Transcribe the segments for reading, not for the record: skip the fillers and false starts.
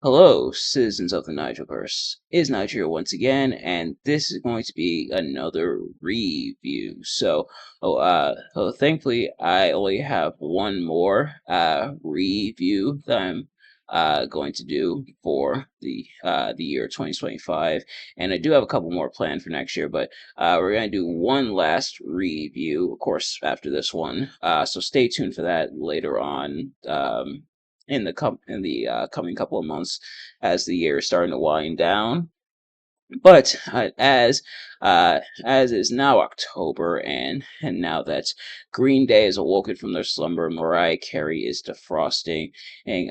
Hello, citizens of the Nigelverse. It's Nigel here once again, and this is going to be another review. Thankfully, I only have one more review that I'm going to do for the year 2025, and I do have a couple more planned for next year. But we're going to do one last review, of course, after this one. So stay tuned for that later on. In the coming couple of months as the year is starting to wind down. But as is now October, and now that Green Day is awoken from their slumber, Mariah Carey is defrosting, and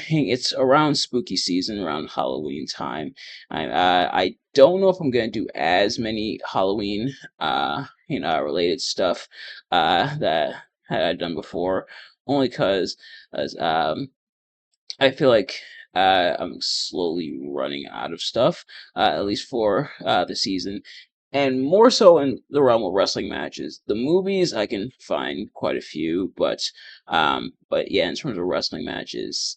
it's around spooky season, around Halloween time. I don't know if I'm gonna do as many Halloween related stuff that I've done before, only because as I feel like I'm slowly running out of stuff, at least for the season, and more so in the realm of wrestling matches. The movies I can find quite a few, but yeah, in terms of wrestling matches,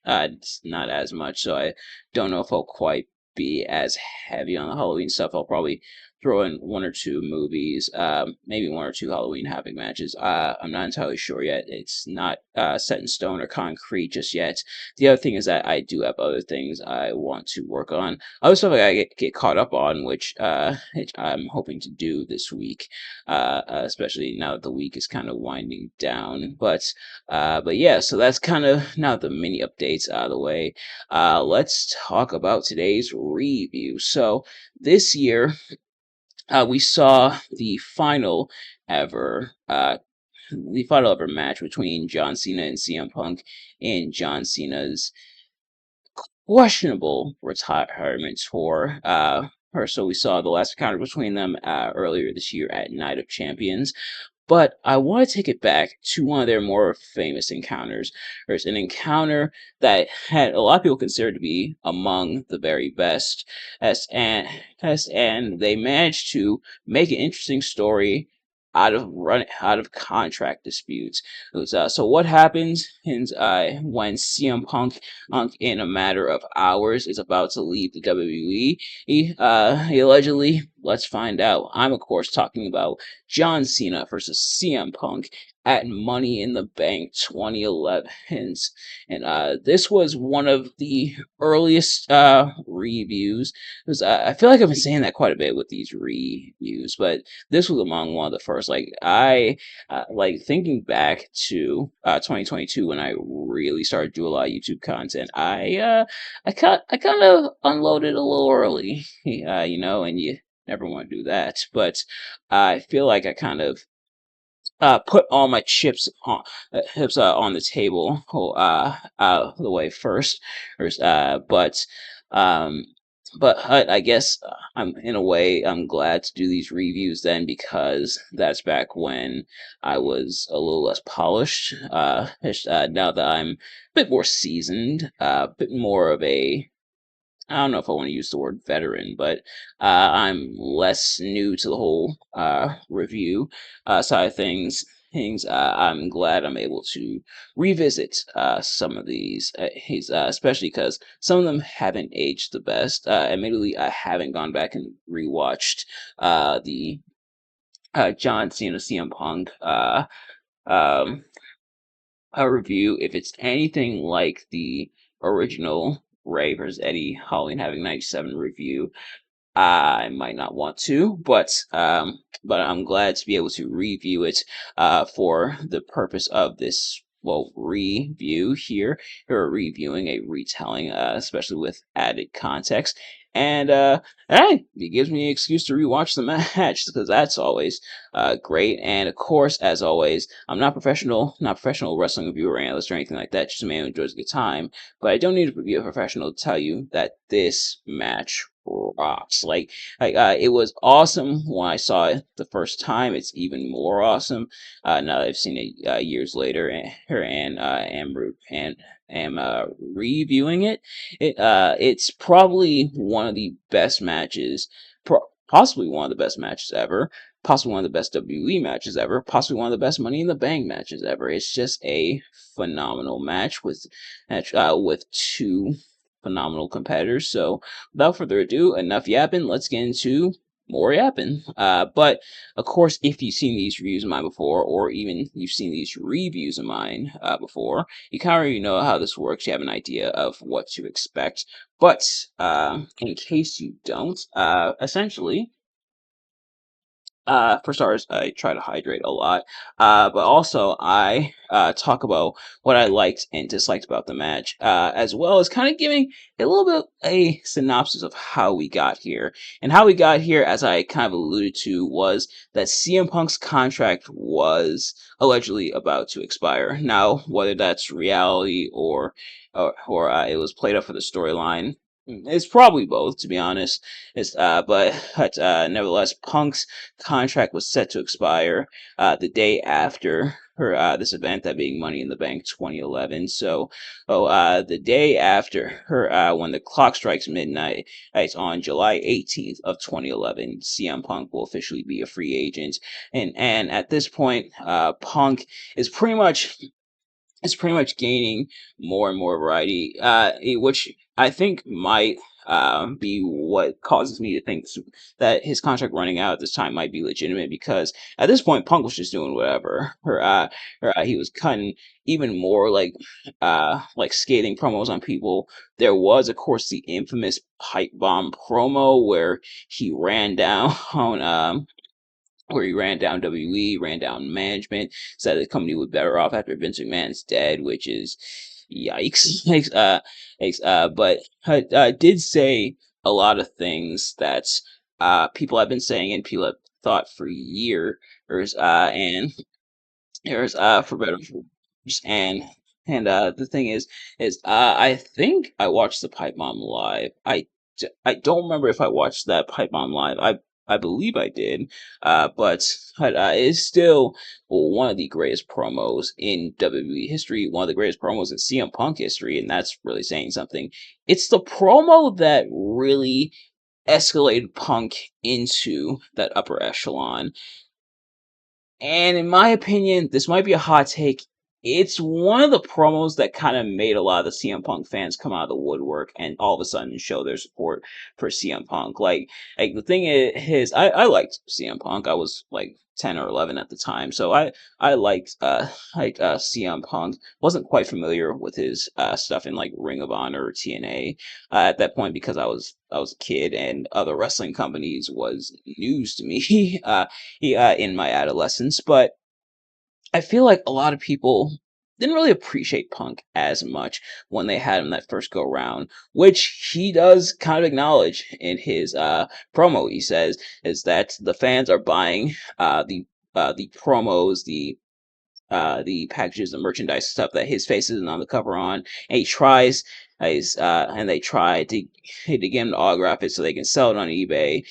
it's not as much. So I don't know if I'll quite be as heavy on the Halloween stuff. I'll probably throw in one or two movies, maybe one or two Halloween Havoc matches. I'm not entirely sure yet. It's not set in stone or concrete just yet. The other thing is that I do have other things I want to work on. Other stuff I get caught up on, which I'm hoping to do this week, especially now that the week is kind of winding down. But yeah, so that's kind of now the mini updates out of the way. Let's talk about today's review. So this year, we saw ever the final ever match between John Cena and CM Punk in John Cena's questionable retirement tour. So we saw the last encounter between them earlier this year at Night of Champions. But I want to take it back to one of their more famous encounters. There's an encounter that had a lot of people consider to be among the very best, and they managed to make an interesting story out of contract disputes. So what happens is, when CM Punk, in a matter of hours, is about to leave the WWE. He allegedly, let's find out. I'm of course talking about John Cena versus CM Punk at Money in the Bank 2011. And this was one of the earliest reviews. Because I feel like I've been saying that quite a bit with these reviews, but this was among one of the first. Like thinking back to 2022 when I really started doing a lot of YouTube content. I kind of unloaded a little early, and you never want to do that. But I feel like I kind of put all my chips on the table out of the way first. But um, I guess I'm in a way I'm glad to do these reviews then, because that's back when I was a little less polished. Now that I'm a bit more seasoned, a bit more of a, I don't know if I want to use the word veteran, but I'm less new to the whole review side of things. I'm glad I'm able to revisit some of especially because some of them haven't aged the best. Admittedly, I haven't gone back and rewatched the John Cena CM Punk um, review. If it's anything like the original Ray vs. Eddie Halloween Having 97 review, I might not want to, but I'm glad to be able to review it for the purpose of this, well, review here. We're reviewing a retelling, especially with added context. And hey, it gives me an excuse to rewatch the match, because that's always great. And of course, as always, I'm not professional wrestling reviewer or analyst or anything like that. Just a man who enjoys a good time. But I don't need to be a professional to tell you that this match rocks. It was awesome when I saw it the first time. It's even more awesome now that I've seen it years later, and am reviewing it. It's probably one of the best matches, possibly one of the best matches ever. possibly one of the best WWE matches ever, possibly one of the best Money in the Bank matches ever. It's just a phenomenal match with two phenomenal competitors. So without further ado, enough yapping. Let's get into more yapping. But of course, if you've seen these reviews of mine before, or even you've seen these reviews of mine before, you kind of already know how this works. You have an idea of what to expect. But in case you don't, essentially, for starters, I try to hydrate a lot, but also I talk about what I liked and disliked about the match, as well as kind of giving a little bit a synopsis of how we got here. And how we got here, as I kind of alluded to, was that CM Punk's contract was allegedly about to expire. Now, whether that's reality or it was played up for the storyline, it's probably both, to be honest. But nevertheless, Punk's contract was set to expire the day after this event, that being Money in the Bank 2011. So, the day after when the clock strikes midnight, it's on July 18th of 2011. CM Punk will officially be a free agent, and at this point, Punk is pretty much gaining more and more variety, which I think might be what causes me to think that his contract running out at this time might be legitimate, because at this point Punk was just doing whatever. He was cutting even more like scathing promos on people. There was, of course, the infamous pipe bomb promo where he ran down WWE, ran down management, said the company was better off after Vince McMahon's dead, which is yikes. But did say a lot of things that people have been saying and people have thought for years, and there's for better or for worse. And the thing is I think I watched the Pipe Bomb live. I don't remember if I watched that Pipe Bomb live. I believe I did. But it's still one of the greatest promos in WWE history, one of the greatest promos in CM Punk history, and that's really saying something. It's the promo that really escalated Punk into that upper echelon. And in my opinion, this might be a hot take. It's one of the promos that kind of made a lot of the CM Punk fans come out of the woodwork and all of a sudden show their support for CM Punk. Like the thing is, I liked CM Punk. I was like 10 or 11 at the time, so I liked CM Punk. Wasn't quite familiar with his stuff in like Ring of Honor or TNA at that point, because I was a kid and other wrestling companies was news to me. In my adolescence, but I feel like a lot of people didn't really appreciate Punk as much when they had him that first go round, which he does kind of acknowledge in his promo. He says is that the fans are buying the promos, the packages, the merchandise stuff that his face isn't on the cover on, and and they try to get him to autograph it so they can sell it on eBay,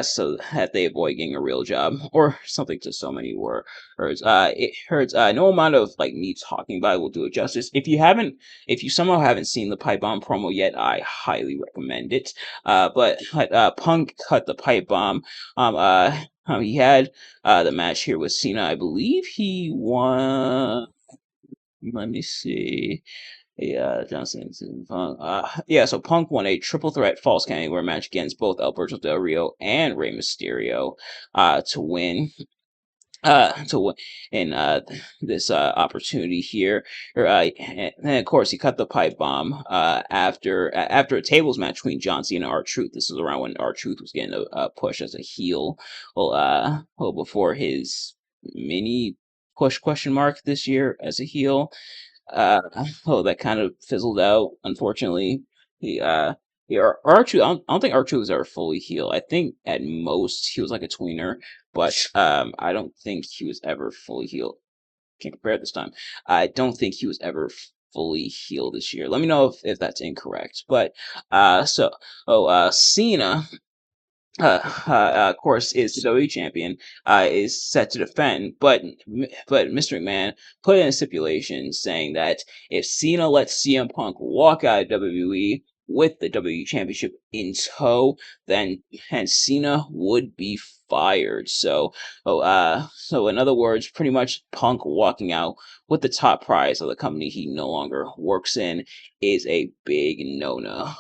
so that they avoid getting a real job or something to so many words. It hurts. No amount of like me talking about it will do it justice. If you somehow haven't seen the Pipe Bomb promo yet, I highly recommend it. But Punk cut the Pipe Bomb. He had the match here with Cena. I believe he won. Let me see. Yeah, Johnson and Punk. Yeah, so Punk won a triple threat false count anywhere match against both Alberto Del Rio and Rey Mysterio to win to win in this opportunity here. And of course, he cut the pipe bomb after a tables match between John Cena and R-Truth. This was around when R-Truth was getting a push as a heel. Before his mini push question mark this year as a heel. Uh, that kind of fizzled out, unfortunately. He yeah, R-Truth. I don't think R-Truth was ever fully heel. I think at most he was like a tweener, but I don't think he was ever fully healed. Can't compare it this time. I don't think he was ever fully healed this year. Let me know if that's incorrect. But Cena, of course, is the WWE champion, is set to defend, but Mr. McMahon put in a stipulation saying that if Cena lets CM Punk walk out of WWE with the WWE Championship in tow, then Cena would be fired. So in other words, pretty much Punk walking out with the top prize of the company he no longer works in is a big no-no.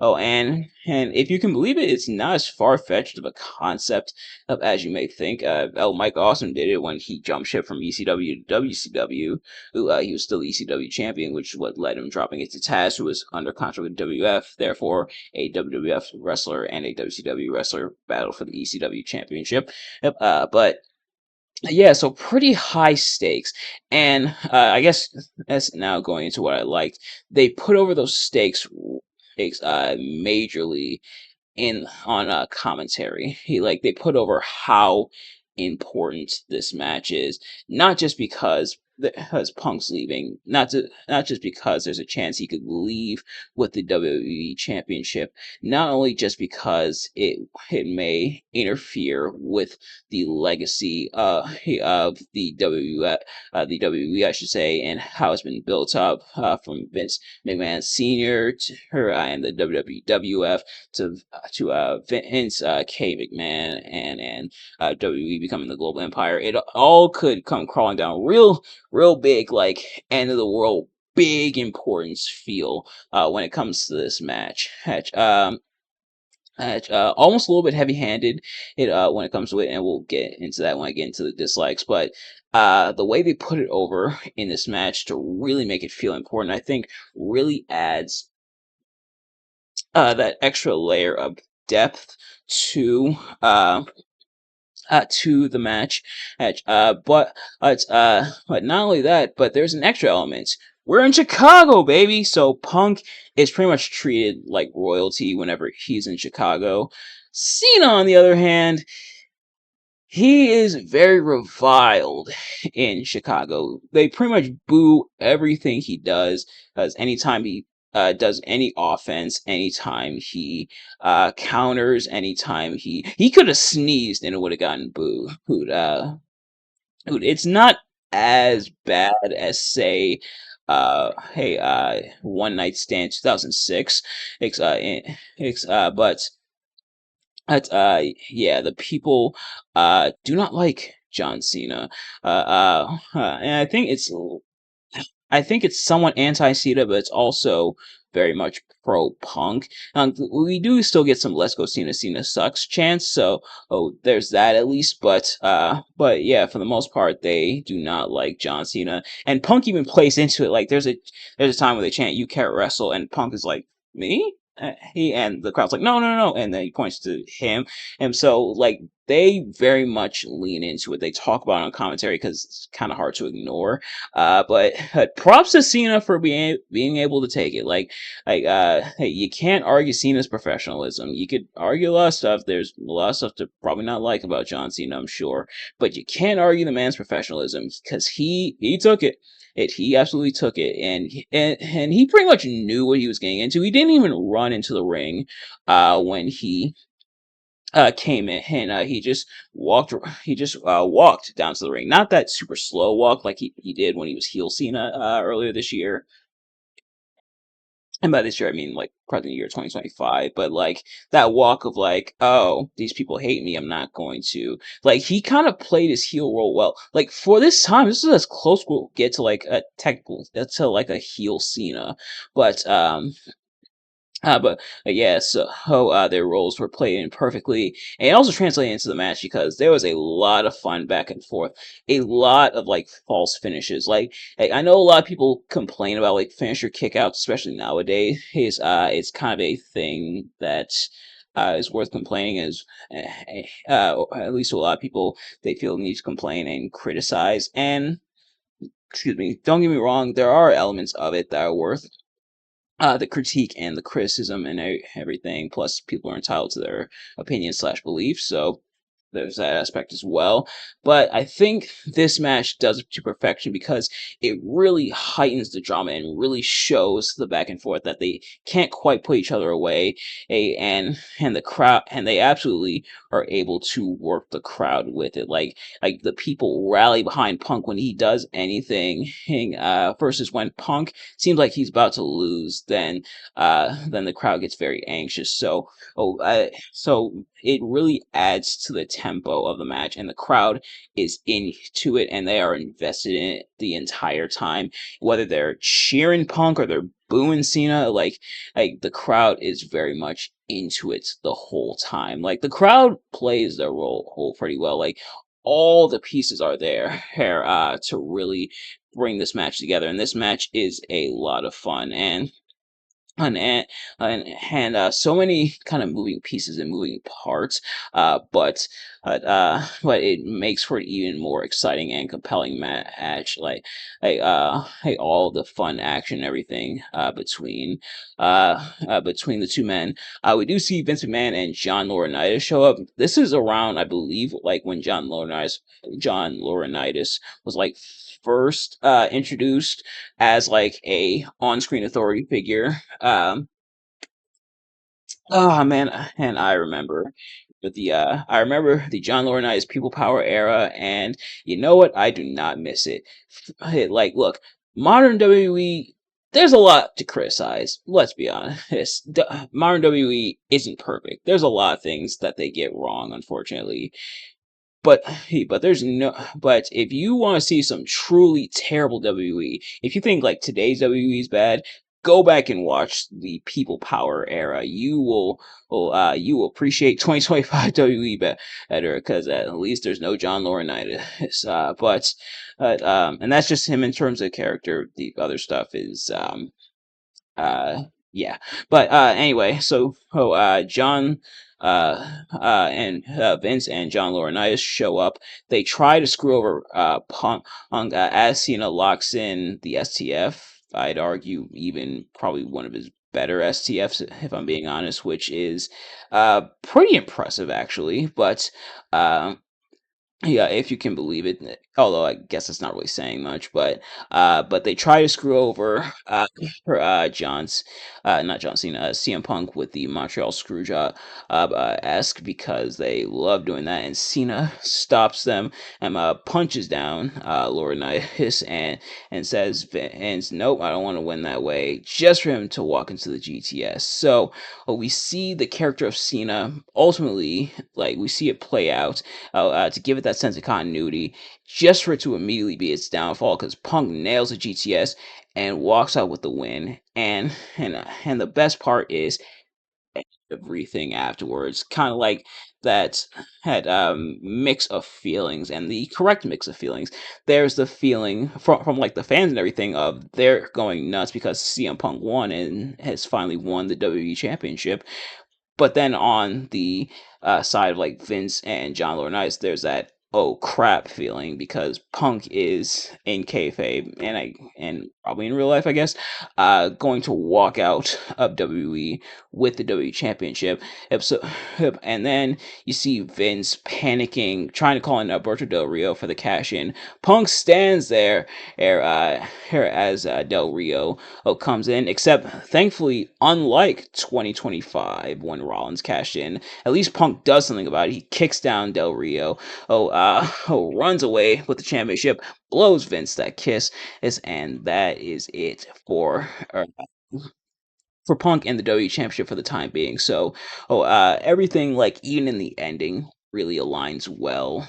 And if you can believe it, it's not as far-fetched of a concept of as you may think. Mike Awesome did it when he jumped ship from ECW to WCW. He was still ECW champion, which is what led him dropping it to Taz, who was under contract with WF. Therefore, a WWF wrestler and a WCW wrestler battled for the ECW championship. Yep, but yeah, so pretty high stakes. And I guess that's now going into what I liked. They put over those stakes majorly in on commentary. They put over how important this match is, not just because Punk's leaving, not just because there's a chance he could leave with the WWE Championship, not only just because it may interfere with the legacy of the WWE, I should say, and how it's been built up from Vince McMahon Sr. to her and the WWF to Vince K. McMahon and WWE becoming the global empire. It all could come crawling down real big, like end of the world, big importance feel when it comes to this match. Almost a little bit heavy-handed when it comes to it, and we'll get into that when I get into the dislikes. But the way they put it over in this match to really make it feel important, I think, really adds that extra layer of depth to to the match. But not only that, but there's an extra element. We're in Chicago, baby. So Punk is pretty much treated like royalty whenever he's in Chicago. Cena, on the other hand, he is very reviled in Chicago. They pretty much boo everything he does, because anytime he does any offense, anytime he counters, anytime he could have sneezed and it would have gotten booed. It's not as bad as say, One Night Stand 2006. But yeah, the people do not like John Cena. And I think it's somewhat anti-Cena, but it's also very much pro-Punk. We do still get some "Let's Go Cena, Cena sucks" chants, so there's that at least. But yeah, for the most part, they do not like John Cena, and Punk even plays into it. Like there's a time where they chant "You can't wrestle," and Punk is like, "Me?" He and the crowd's like, "No, no, no," and then he points to him, and so like they very much lean into it. They talk about it on commentary because it's kind of hard to ignore. But props to Cena for being able to take it. Hey, you can't argue Cena's professionalism. You could argue a lot of stuff. There's a lot of stuff to probably not like about John Cena, I'm sure, but you can't argue the man's professionalism because he took it. He absolutely took it, and he pretty much knew what he was getting into. He didn't even run into the ring when he came in, and he just walked down to the ring. Not that super slow walk like he did when he was heel Cena earlier this year. And by this year, I mean like probably the year 2025. But like that walk of like, oh, these people hate me. I'm not going to. Like he kind of played his heel role well. Like for this time, this is as close we'll get to like a technical to like a heel Cena. But yeah, so their roles were played in perfectly, and it also translated into the match because there was a lot of fun back and forth, a lot of like false finishes. I know a lot of people complain about like finisher kickouts, especially nowadays. It's kind of a thing that is worth complaining. At least a lot of people they feel need to complain and criticize. And excuse me, don't get me wrong, there are elements of it that are worth the critique and the criticism and everything. Plus, people are entitled to their opinions slash beliefs. So there's that aspect as well. But I think this match does it to perfection because it really heightens the drama and really shows the back and forth that they can't quite put each other away. And the crowd, and they absolutely are able to work the crowd with it. Like the people rally behind Punk when he does anything, versus when Punk seems like he's about to lose, then the crowd gets very anxious. So it really adds to the tempo of the match, and the crowd is into it, and they are invested in it the entire time, whether they're cheering Punk or they're booing Cena. Like the crowd is very much into it the whole time. Like the crowd plays their role pretty well. Like all the pieces are there here, to really bring this match together, and this match is a lot of fun. And so many kind of moving pieces and moving parts, but it makes for an even more exciting and compelling match. Like all the fun action and everything, between the two men. We do see Vince McMahon and John Laurinaitis show up. This is around, I believe, like when John Laurinaitis was like first introduced as like a on-screen authority figure. Oh man, and I remember the John Laurinaitis People Power era, and you know what? I do not miss it. Hey, like, look, modern WWE. There's a lot to criticize. Let's be honest. Modern WWE isn't perfect. There's a lot of things that they get wrong, unfortunately. But hey, but if you want to see some truly terrible WWE, if you think like today's WWE is bad, go back and watch the People Power era. You will appreciate 2025 WWE better, because at least there's no John Laurinaitis. And that's just him in terms of character. The other stuff is yeah. But anyway, John and Vince and John Laurinaitis show up. They try to screw over Punk, as Cena locks in the STF. I'd argue even probably one of his better STFs, if I'm being honest, which is pretty impressive actually. But yeah, if you can believe it. Although I guess it's not really saying much, but they try to screw over John's not John Cena, CM Punk with the Montreal Screwjob esque, because they love doing that, and Cena stops them and punches down Laurinaitis and says, and nope, I don't want to win that way, just for him to walk into the GTS. So we see the character of Cena ultimately, like we see it play out, to give it that sense of continuity, just for it to immediately be its downfall, because Punk nails the GTS and walks out with the win. And the best part is everything afterwards, kind of like that had mix of feelings, and the correct mix of feelings. There's the feeling from like the fans and everything of they're going nuts because CM Punk won and has finally won the WWE Championship. But then on the side of like Vince and John Laurinaitis, there's that oh crap feeling, because Punk is in kayfabe, and probably in real life, I guess, going to walk out of WWE with the WWE Championship. So, and then you see Vince panicking, trying to call in Alberto Del Rio for the cash in. Punk stands here as Del Rio comes in, except thankfully, unlike 2025 when Rollins cashed in, at least Punk does something about it. He kicks down Del Rio, runs away with the championship, blows Vince that kiss, and that is it for Punk and the WWE Championship for the time being. So, everything, like even in the ending, really aligns well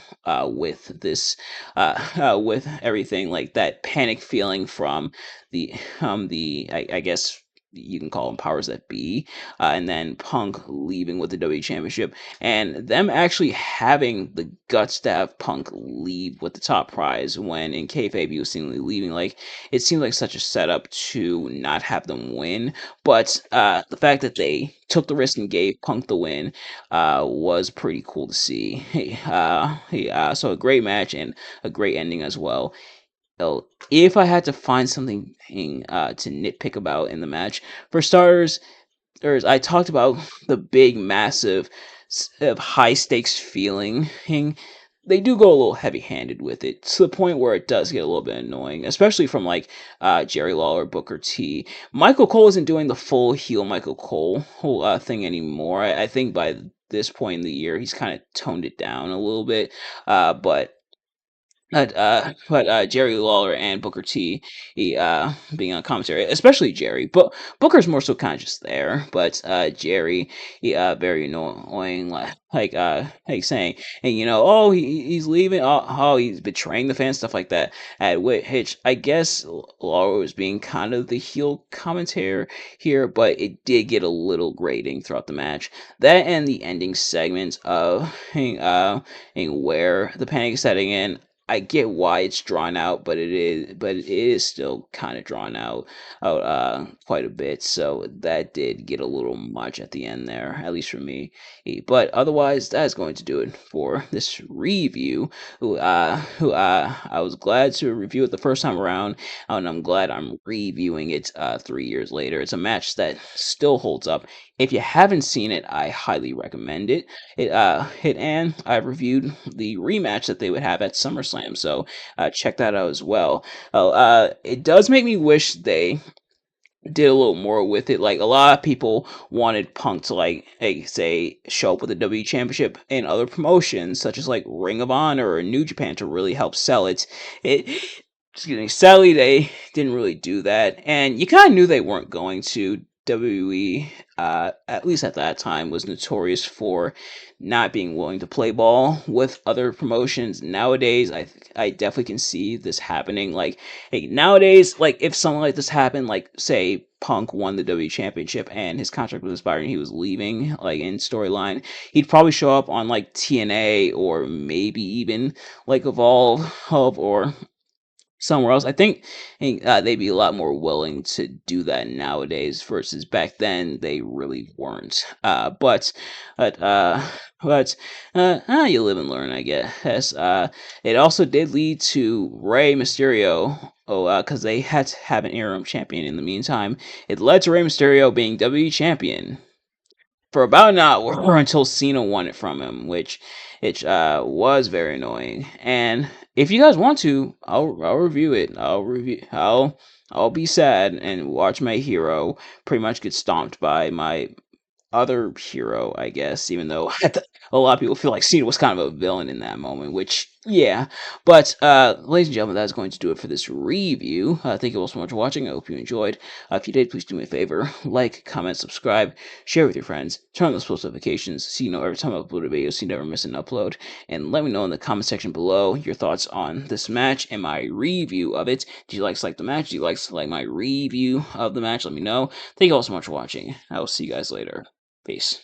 with this, with everything, like that panic feeling from I guess you can call them powers that be, and then Punk leaving with the WWE Championship, and them actually having the guts to have Punk leave with the top prize when in kayfabe he was seemingly leaving. Like it seemed like such a setup to not have them win, but the fact that they took the risk and gave Punk the win was pretty cool to see. So a great match and a great ending as well. So if I had to find something to nitpick about in the match, for starters, I talked about the big, massive high stakes feeling, they do go a little heavy handed with it to the point where it does get a little bit annoying, especially from like Jerry Lawler, Booker T. Michael Cole isn't doing the full heel Michael Cole whole thing anymore. I think by this point in the year, he's kind of toned it down a little bit. But Jerry Lawler and Booker T, being on commentary, especially Jerry, but Booker's more so kind of just there. But Jerry, very annoying, like saying, hey, oh, he's leaving, oh, he's betraying the fans, stuff like that. At which I guess Lawler was being kind of the heel commentator here, but it did get a little grating throughout the match. That and the ending segment of where the panic is setting in. I get why it's drawn out, but it is still kind of drawn out quite a bit. So that did get a little much at the end there, at least for me. But otherwise, that's going to do it for this review. I was glad to review it the first time around, and I'm glad I'm reviewing it 3 years later. It's a match that still holds up. If you haven't seen it, I highly recommend it. And I reviewed the rematch that they would have at SummerSlam, so check that out as well. It does make me wish they did a little more with it. Like a lot of people wanted Punk to like, hey, say, show up with the WWE Championship in other promotions, such as like Ring of Honor or New Japan, to really help sell it. It Excuse me, sadly they didn't really do that, and you kind of knew they weren't going to. WWE, at least at that time, was notorious for not being willing to play ball with other promotions. Nowadays, I definitely can see this happening. Like, hey, nowadays, like if something like this happened, like say Punk won the WWE Championship and his contract was expired and he was leaving, like in storyline, he'd probably show up on like TNA or maybe even like Evolve Hub or somewhere else. I think they'd be a lot more willing to do that nowadays versus back then they really weren't. But you live and learn, I guess. It also did lead to Rey Mysterio. Oh, because they had to have an interim champion in the meantime. It led to Rey Mysterio being WWE champion for about an hour until Cena won it from him, which was very annoying. And if you guys want to, I'll review it. I'll be sad and watch my hero pretty much get stomped by my other hero, I guess, even though a lot of people feel like Cena was kind of a villain in that moment, which, yeah. But, ladies and gentlemen, that's going to do it for this review. Thank you all so much for watching. I hope you enjoyed. If you did, please do me a favor. Like, comment, subscribe, share with your friends, turn on those post notifications so you know every time I upload a video so you never miss an upload. And let me know in the comment section below your thoughts on this match and my review of it. Do you like select the match? Do you like select my review of the match? Let me know. Thank you all so much for watching. I will see you guys later. Peace.